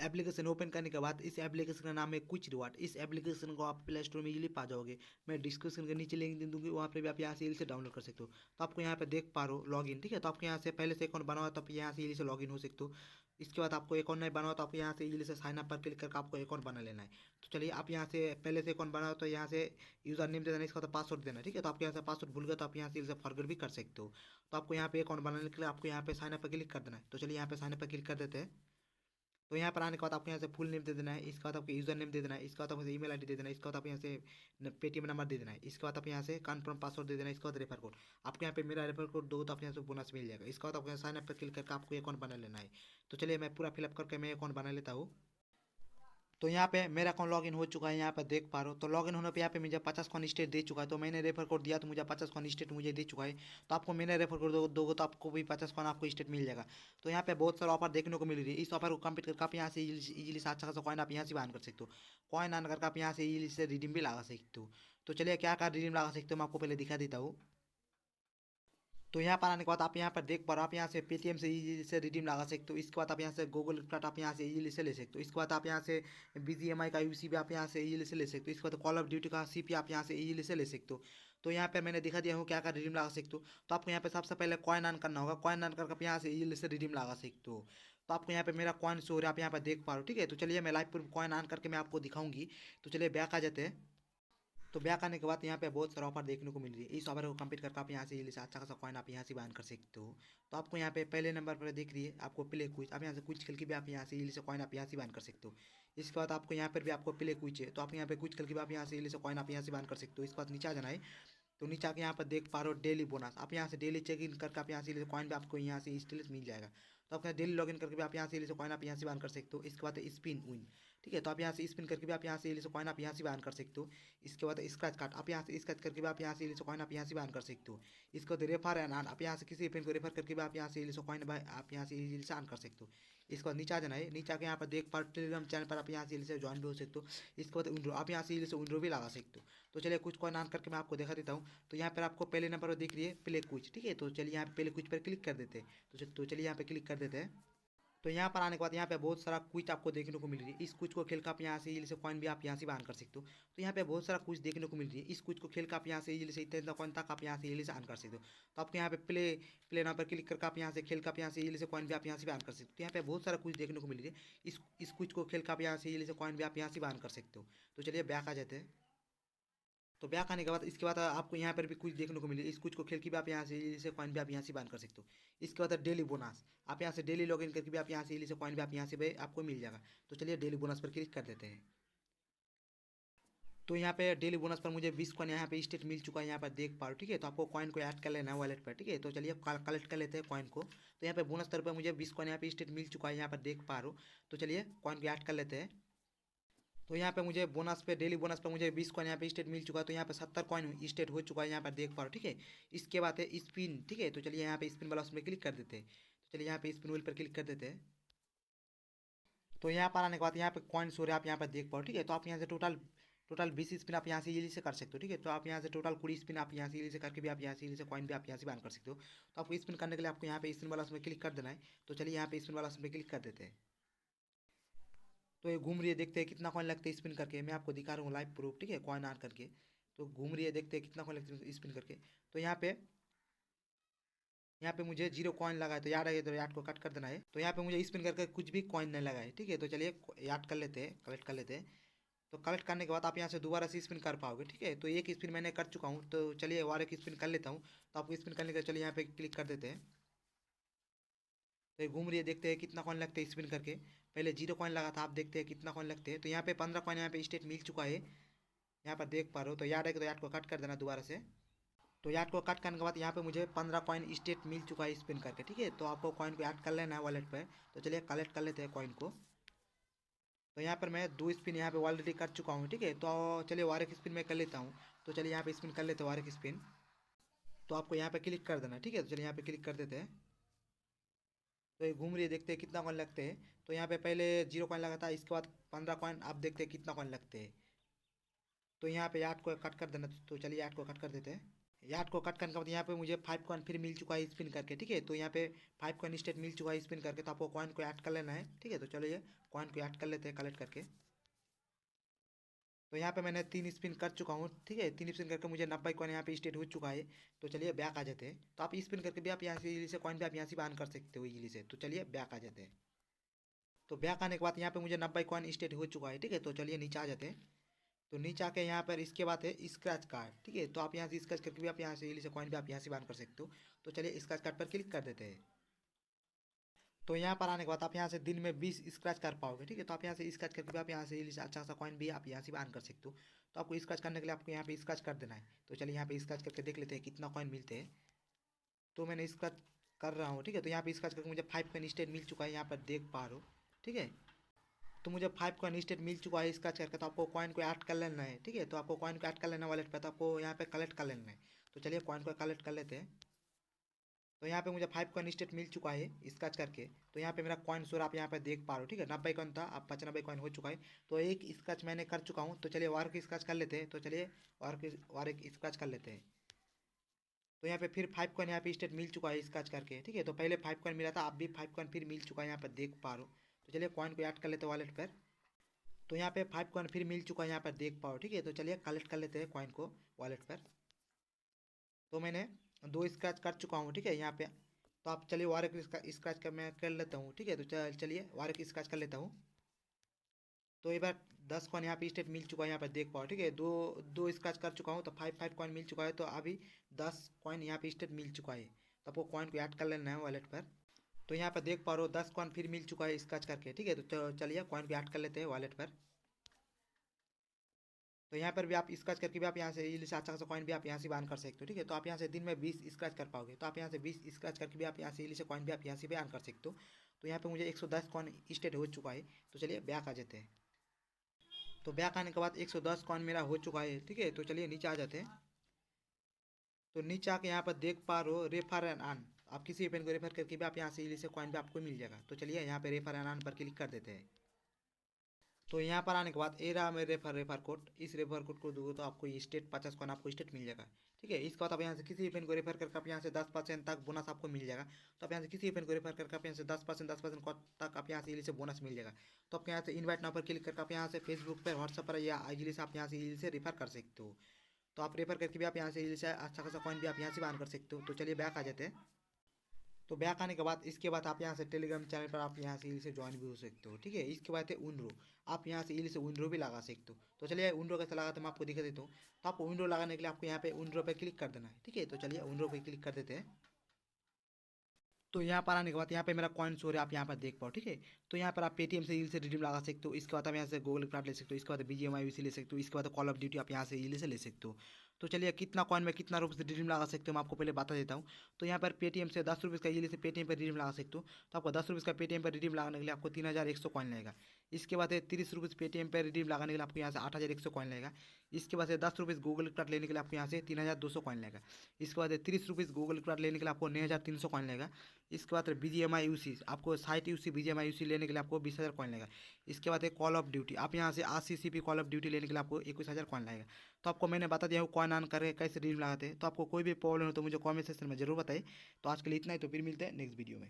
Application open करने के बाद इस एप्लीकेशन का नाम है कुछ रिवार्ड। इस एप्लीकेशन को आप प्ले स्टोर में इजीली पा जाओगे। मैं डिस्क्रिप्शन के नीचे लिंक दे दूंगी, वहाँ पे भी आप यहाँ से इजीली से डाउनलोड कर सकते हो। तो आपको यहाँ पे देख पा रहे हो लॉगिन, ठीक है। तो आपको यहाँ से पहले से अकाउंट बना हुआ तो आप यहाँ से इजीली से लॉगिन हो सकते हो। इसके बाद आपको अकाउंट नहीं बना हो तो आपको यहाँ से इजीली से साइन अप पर क्लिक करके आपको अकाउंट बना लेना है। तो चलिए आप यहाँ से पहले से अकाउंट बना हो तो यहाँ से यूजर नेम दे देना, इसका तो पासवर्ड देना, ठीक है। तो आपको यहाँ से पासवर्ड भूल गए तो आप यहाँ से इसे फॉरगेट भी कर सकते हो। तो आपको यहाँ पे अकाउंट बनाने के लिए आपको यहाँ पे साइन अप पर क्लिक कर देना है। तो चलिए यहाँ पे साइन अप पर क्लिक कर देते हैं। तो यहाँ पर आने के बाद आपको यहाँ से फुल नेम दे देना है, इसके बाद आपको यूजर नेम दे देना है, इसके बाद आपको ईमेल आईडी दे देना है, इसके बाद आप यहाँ से पेटीएम नंबर दे देना है, इसके बाद आप यहाँ से कन्फर्म पासवर्ड दे देना है, इसके बाद रेफर कोड। आपको यहाँ पे मेरा रेफर कोड दो तो आप यहाँ से बोनस मिल जाएगा। इसके बाद आपको साइन अप पर क्लिक करके आपको अकाउंट बना लेना है। तो चलिए मैं पूरा फिलअप करके मैं अकाउंट बना लेता हूँ। तो यहाँ पे मेरा अकाउंट लॉगिन हो चुका है, यहाँ पर देख पा रहे हो। तो लॉगिन होने पे यहाँ पे मुझे 50 कॉइन स्टेट दे चुका है। तो मैंने रेफर कोड दिया तो मुझे 50 कॉइन स्टेट मुझे दे चुका है। तो आपको मैंने रेफर कोड दोगे तो आपको भी 50 कॉइन आपको स्टेट मिल जाएगा। तो यहाँ पे बहुत सारा ऑफर देखने को मिल रही है। इस ऑफर को कंप्लीट करके आप यहाँ से इजीली से अच्छा खासा कॉइन आप यहाँ से भी अर्न कर सकते हो। कॉइन अर्न करके आप यहाँ से इजीली से रिडीम भी लगा सकते हो। तो चलिए क्या क्या रिडीम लगा सकते हो मैं आपको पहले दिखा देता हूँ। तो यहाँ पर आने के बाद आप यहाँ पर देख पा रहे हो, आप यहाँ से पेटीएम से इजीली से रिडीम लगा सकते हो। इसके बाद आप यहाँ से गूगल फ्लिपकार्ट आप यहाँ से इजीली से ले सकते हो। इसके बाद आप यहाँ से बीजीएमआई का यूसी भी आप यहाँ से इजीली से ले सकते हो। इसके बाद कॉल ऑफ ड्यूटी का सीपी आप यहाँ से इजीली से ले सकते हो। तो यहाँ पे मैंने दिखा दिया हूँ क्या क्या रिडीम लगा सकते हो। तो आपको यहाँ पे सबसे पहले कॉइन अर्न करना होगा। कॉइन अर्न करके आप यहाँ से इजीली से रिडीम लगा सकते हो। तो आपको यहाँ पे मेरा कॉइन शो हो रहा है, आप यहाँ पे देख पा रहे हो, ठीक है। तो चलिए मैं लाइव प्रूफ कॉइन अर्न करके मैं आपको दिखाऊंगी। तो चलिए बैक आ जाते हैं। तो बैक आने के बाद यहाँ पे बहुत सारा ऑफर देखने को मिल रही है। इस ऑफर को कंप्लीट करके आप यहाँ से इजीली से अच्छा खासा कॉइन आप यहाँ से बैन कर सकते हो। तो आपको यहाँ पे पहले नंबर पर दिख रही है आपको प्ले क्विज। आप यहाँ से कुछ खेल के भी आप यहाँ से इजीली से कॉइन आप यहाँ से बैन कर सकते हो। इसके बाद आपको यहाँ पर भी आपको प्ले क्विज है, तो आप यहाँ पे कुछ खेल के भी आप यहाँ से इजीली से कॉइन आप यहाँ से बैन कर सकते हो। इसके बाद नीचे आ जाना है। तो नीचे आके यहाँ पर देख पा रहे हो डेली बोनस। आप यहाँ से डेली चेक इन करके आप यहाँ से कॉइन भी आपको यहाँ से इंस्टेंट मिल जाएगा। तो आप डेली लॉगिन करके भी आप यहाँ से कॉइन आप यहाँ से बैन कर सकते हो। इसके बाद स्पिन विन, ठीक है। तो आप यहाँ से स्पिन करके भी आप यहाँ से कॉइन आप यहाँ से बैन कर सकते हो। इसके बाद स्क्रैच कार्ड आप यहाँ से स्क्रैच करके भी आप यहाँ से कॉइन आप यहाँ से बैन कर सकते हो। इसके बाद रेफर एंड अर्न, आप यहाँ से किसी फ्रेंड को रेफर करके भी आप यहाँ से कॉइन आप यहाँ से इजीली से अर्न कर सकते हो। इसके बाद नीचे आ जाना है। नीचे आके यहाँ पर देख पा टेलीग्राम चैनल पर आप यहाँ से ज्वाइन भी हो सकते हो। इसके बाद विंड्रो आप यहाँ से विंड्रो भी लगा सकते हो। तो चलिए कुछ कॉइन अर्न करके मैं आपको दिखा देता हूँ। तो यहाँ पर आपको पहले नंबर पर दिख रही है प्ले कुछ, ठीक है। तो चलिए यहाँ पे पहले कुछ पर क्लिक कर देते हैं। तो चलिए यहाँ पे क्लिक कर देते हैं। तो यहाँ पर आने के बाद यहाँ पे बहुत सारा क्विज आपको देखने को मिल रही है। इस क्विज को खेल कर आप यहाँ से इजीली से कॉइन भी आप यहाँ से अर्न कर सकते हो। तो यहाँ पे बहुत सारा क्विज देखने को मिल रही है। इस क्विज को खेल कर आप यहाँ से इजीली से इतना कॉइन तक आप यहाँ से इजीली से अर्न कर सकते हो। तो आपको यहाँ पे प्ले नाम पर क्लिक करके आप यहाँ से खेल कर आप यहाँ से इजीली से कॉइन भी आप यहाँ से अर्न कर सकते हो। तो यहाँ पे बहुत सारा क्विज देखने को मिल रही है। इस क्विज को खेल कर आप यहाँ से इजीली से कॉइन भी आप यहाँ से अर्न कर सकते हो। तो चलिए बैक आ जाते हैं। तो बैक आने के बाद इसके बाद आपको यहाँ पर भी कुछ देखने को मिले। इस कुछ को खेल के भी आप यहाँ से इजीली से कॉइन भी आप यहाँ से बैन कर सकते हो। इसके बाद डेली बोनस, आप यहाँ से डेली लॉगिन करके भी आप यहाँ से इजीली से कॉइन भी आप यहाँ से भी आपको मिल जाएगा। तो चलिए डेली बोनस पर क्लिक कर देते हैं। तो यहाँ पे डेली बोनस पर मुझे 20 कॉइन यहाँ पे स्टेट मिल चुका है, यहाँ पर देख पा रहे हो, ठीक है। तो आपको कॉइन को ऐड कर लेना है वॉलेट पर, ठीक है। तो चलिए कलेक्ट कर लेते हैं कॉइन को। तो यहाँ पे बोनस तौर पर मुझे 20 कॉइन यहाँ पे स्टेट मिल चुका है, यहाँ पर देख पा रहे हो। तो चलिए कॉइन को ऐड कर लेते हैं। तो यहाँ पे मुझे बोनस पे डेली बोनस पे मुझे 20 कॉइन यहाँ पे स्टेट मिल चुका है। तो यहाँ पे 70 कॉइन स्टेट हो चुका है, यहाँ पर देख पा रहे हो, ठीक है। इसके बाद है स्पिन, ठीक है। तो चलिए यहाँ पे स्पिन वाला उसमें क्लिक कर देते हैं। तो चलिए यहाँ पे स्पिन व्हील पर क्लिक कर देते हैं। तो यहाँ पर आने के बाद यहाँ पे कॉइन्स हो रहे हैं, आप यहाँ पर देख पाओ, ठीक है। तो आप यहाँ से टोटल टोटल 20 स्पिन आप यहाँ से इजीली से कर सकते हो, ठीक है। तो आप यहाँ से टोटल 20 स्पिन आप यहाँ से इजीली से करके भी आप यहाँ से इजीली से कॉइन भी आप यहाँ से बैन कर सकते हो। तो आपको स्पिन करने के लिए आपको यहाँ पे स्पिन वाला उसमें क्लिक कर देना है। तो चलिए यहाँ पे स्पिन वाला उसमें क्लिक कर देते हैं। तो ये घूम रही है, देखते हैं कितना कॉइन लगता है स्पिन करके। मैं आपको दिखा रहा हूँ लाइव प्रूफ, ठीक है, कॉइन आर करके। तो घूम रही है, देखते हैं कितना कॉइन लगता है स्पिन करके। तो यहाँ पे मुझे 0 कॉइन लगा है। तो याद है, तो याद को कट कर देना है। तो यहाँ पे मुझे स्पिन करके कुछ भी कॉइन नहीं लगा है, ठीक है। तो चलिए याद कर लेते हैं, कलेक्ट कर लेते हैं। तो कलेक्ट करने के बाद आप यहाँ से दोबारा से स्पिन कर पाओगे, ठीक है। तो एक स्पिन मैंने कर चुका हूँ, तो चलिए और एक स्पिन कर लेता हूँ। तो आपको स्पिन करने के चलिए यहाँ पे क्लिक कर देते हैं। तो ये घूम रही है, देखते हैं कितना कॉइन लगते हैं स्पिन करके। पहले 0 कॉइन लगा था, आप देखते हैं कितना कॉइन लगते हैं। तो यहाँ पे 15 कॉइन यहाँ पे स्टेट मिल चुका है, यहाँ पर देख पा रहे हो। तो याद है कि तो याद को कट कर देना दोबारा से। तो याद को कट करने के बाद यहाँ पे मुझे 15 कॉइन स्टेट मिल चुका है स्पिन करके, ठीक है। तो आपको कॉइन को ऐड कर लेना है वॉलेट पर। तो चलिए कलेक्ट कर लेते हैं कॉइन को। तो यहाँ पर मैं 2 स्पिन यहाँ पे ऑलरेडी कर चुका हूँ, ठीक है। तो चलिए और एक स्पिन मैं कर लेता हूँ। तो चलिए यहाँ पे स्पिन कर लेते हैं और एक स्पिन। तो आपको यहाँ पे क्लिक कर देना, ठीक है। तो चलिए यहाँ पे क्लिक कर देते हैं। तो ये घूम रही है, देखते हैं कितना कॉइन लगते हैं। तो यहाँ पे पहले 0 कॉइन लगा था, इसके बाद 15 कॉइन, आप देखते हैं कितना कॉइन लगते हैं। तो यहाँ पे 8 को कट कर देना। तो चलिए 8 को कट कर देते हैं। यार्ड को कट करने के बाद यहाँ पे मुझे 5 कॉइन फिर मिल चुका है स्पिन करके, ठीक है। तो यहाँ पे 5 कॉइन स्टेट मिल चुका है स्पिन करके, तो आपको कॉइन को ऐड कर लेना है, ठीक है। तो चलिए कॉइन को ऐड कर लेते हैं कलेक्ट करके। तो यहाँ पे मैंने 3 स्पिन कर चुका हूँ, ठीक है। 3 स्पिन करके मुझे 90 कॉइन यहाँ पे स्टेट हो चुका है। तो चलिए बैक आ जाते हैं। तो आप स्पिन करके भी आप यहाँ से इजीली से कॉइन भी आप यहाँ से बान कर सकते हो इजीली से। तो चलिए बैक आ जाते हैं। तो बैक आने के बाद यहाँ पे मुझे 90 कॉइन स्टेट हो चुका है, ठीक है। तो चलिए नीचे आ जाते हैं। तो नीचे आके यहाँ पर इसके बाद है स्क्रैच कार्ड, ठीक है। तो आप यहाँ से स्क्रैच करके भी आप यहाँ से इजीली से कॉइन भी आप यहाँ से बान कर सकते हो। तो चलिए स्क्रैच कार्ड पर क्लिक कर देते हैं। तो यहाँ पर आने के बाद आप यहाँ से दिन में 20 स्क्रैच कर पाओगे, ठीक है। तो आप यहाँ से स्क्रैच करके भी आप यहाँ से अच्छा सा कॉइन भी आप यहाँ से अर्न कर सकते हो। तो आपको स्क्रैच करने के लिए आपको यहाँ पे स्क्रैच कर देना है। तो चलिए यहाँ पे स्क्रैच करके देख लेते हैं कितना कॉइन मिलते हैं। तो मैंने स्क्रैच कर रहा हूँ, ठीक है। तो यहाँ पे स्क्रैच करके मुझे 5 कॉइन स्टेट मिल चुका है, यहाँ पर देख पा रहे हो, ठीक है। तो मुझे 5 कॉइन स्टेट मिल चुका है स्क्रैच करके। तो आपको कॉइन को ऐड कर लेना है, ठीक है। तो आपको कॉइन को ऐड कर लेना है वॉलेट पर। तो आपको यहाँ पे कलेक्ट कर लेना है। तो चलिए कॉइन को कलेक्ट कर लेते हैं। तो यहाँ पे मुझे 5 कॉइन स्टेट मिल चुका है स्क्रैच करके। तो यहाँ पे मेरा कॉइन सोर आप यहाँ पे देख पा रहे हो, ठीक है। 90 कॉइन था, अब 95 कॉइन हो चुका है। तो एक स्क्रैच मैंने कर चुका हूँ। तो चलिए और एक स्क्रैच कर लेते हैं। तो चलिए और एक स्क्रैच कर लेते हैं। तो यहाँ पे फिर 5 कॉइन यहाँ पे स्टेट मिल चुका है स्क्रैच करके, ठीक है। तो पहले 5 कॉइन मिला था, अब भी 5 कॉइन फिर मिल चुका है, यहाँ पर देख पा रहे हो। तो चलिए कॉइन को ऐड कर लेते हैं वॉलेट पर। तो यहाँ पे 5 कॉइन फिर मिल चुका है, यहाँ पर देख पाओ, ठीक है। तो चलिए कलेक्ट कर लेते हैं कॉइन को वॉलेट पर। तो मैंने 2 स्क्रैच कर चुका हूँ, ठीक है यहाँ पे। तो आप चलिए और एक स्क्रैच कर मैं कर लेता हूँ, ठीक है। तो चलिए और एक स्क्रैच कर लेता हूँ। तो एक बार 10 कॉइन यहाँ पे स्टेट मिल चुका है, यहाँ पर देख पाओ, ठीक है। दो दो स्क्रैच कर चुका हूँ, तो 5 कॉइन मिल चुका है। तो अभी 10 कॉइन यहाँ पे स्टेट मिल चुका है। तो आपको कॉइन को ऐड कर लेना है वॉलेट पर। तो यहाँ पर देख पा रहे हो 10 कॉइन फिर मिल चुका है स्क्रैच करके, ठीक है। तो चलिए कॉइन को ऐड कर लेते हैं वॉलेट पर। तो यहाँ पर भी आप स्क्रैच करके भी आप यहाँ से इजीली से अच्छा खासा कॉइन भी आप यहाँ से बान कर सकते हो, ठीक है। तो आप यहाँ से दिन में 20 स्क्रैच कर पाओगे। तो आप यहाँ से 20 स्क्रैच करके भी आप यहाँ से इजीली से कॉइन भी आप यहाँ से भी अर्न कर सकते हो। तो यहाँ पे मुझे 110 कॉइन स्टेट हो चुका है। तो चलिए बैक आ जाते हैं। तो बैक आने के बाद 110 कॉइन मेरा हो चुका है, ठीक है। तो चलिए नीचे आ जाते हैं। तो नीचे आके यहाँ पर देख पा रहे हो रेफर एंड अर्न। आप किसी पेन को रेफर करके भी आप यहाँ से इजीली से कॉइन भी आपको मिल जाएगा। तो चलिए यहाँ पे रेफर एंड अर्न पर क्लिक कर देते हैं। तो यहाँ पर आने के बाद ए रहा मेरे रेफर कोड। इस रेफर कोड को दोगे तो आपको ये स्टेट 50 कॉइन आपको स्टेट मिल जाएगा, ठीक है। इसके बाद आप यहाँ से किसी भी पेन को रेफर करके आप यहाँ से 10% तक बोनस आपको मिल जाएगा। तो आप यहाँ से किसी भी पेन को रेफर करके आप यहाँ से 10% तक आप यहाँ से इजीली से बोनस मिल जाएगा। तो आप यहाँ से इन्वाइट नाउ पर क्लिक करके आप यहाँ से फेसबुक पर व्हाट्सएप पर या इजीली से आप यहाँ से इजीली से रेफर कर सकते हो। तो आप रेफर करके भी आप यहाँ से इजीली से अच्छा खासा कॉइन भी आप यहाँ से बान कर सकते हो। तो चलिए बैक आ जाते हैं। तो बैक आने के बाद इसके बाद आप यहाँ से टेलीग्राम चैनल पर आप यहाँ से इली से ज्वाइन भी हो सकते हो, ठीक है। इसके बाद है उनरो। आप यहाँ से इली से उनरो भी लगा सकते हो। तो चलिए उनरो कैसे लगाते मैं आपको दिखा देता हूँ। तो आपको उनरो लगाने के लिए आपको यहाँ पे उनरो पे क्लिक कर देना है, ठीक है। तो चलिए उनरो पे क्लिक कर देते हैं। तो यहाँ पर आने के बाद यहाँ पे मेरा कॉइन शो है, आप यहाँ पर देख पाओ, ठीक है। तो यहाँ पर आप पेटीएम से इली से रिडीम लगा सकते हो। इसके बाद आप यहाँ से गूगल कार्ड ले सकते हो। इसके बाद BGMI ले सकते हो। इसके बाद कॉल ऑफ ड्यूटी आप यहाँ से इली से ले सकते हो। तो चलिए कितना कॉइन में कितना रुपये से रिडीम लगा सकते हो मैं आपको पहले बता देता हूँ। तो यहाँ पर पेटीएम से 10 रुपये का इली से पेटीएम पर रिडीम लगा सकते हो। तो आपको 10 रुपये का पेटीएम पर रिडीम लगाने के लिए आपको 3100 कॉइन लगेगा। इसके बाद 30 रुपये पेटीएम पर रिडीम लगाने के लिए आपको यहाँ से 8100 कॉइन लगेगा। इसके बाद 10 रुपये गूगल कार्ड लेने के लिए आपको यहाँ से 3200 कॉइन लगेगा। इसके बाद 30 रुपये गूगल कार्ड लेने के लिए आपको 9300 कॉइन लगेगा। इसके बाद BGMI आपको 60 BGMI लेने के लिए आपको 20,000 कॉइन लगेगा। इसके बाद कॉल ऑफ ड्यूटी आप यहाँ से 80 CP कॉल ऑफ ड्यूटी लेने के लिए आपको 21,000 कॉइन लगेगा। तो आपको मैंने बता दिया हूँ कॉइन ऑन करके कैसे रिडीम लगाते हैं। तो आपको कोई भी प्रॉब्लम हो तो मुझे कमेंट सेक्शन में जरूर बताइए। तो आज के लिए इतना ही, तो फिर मिलते हैं नेक्स्ट वीडियो में।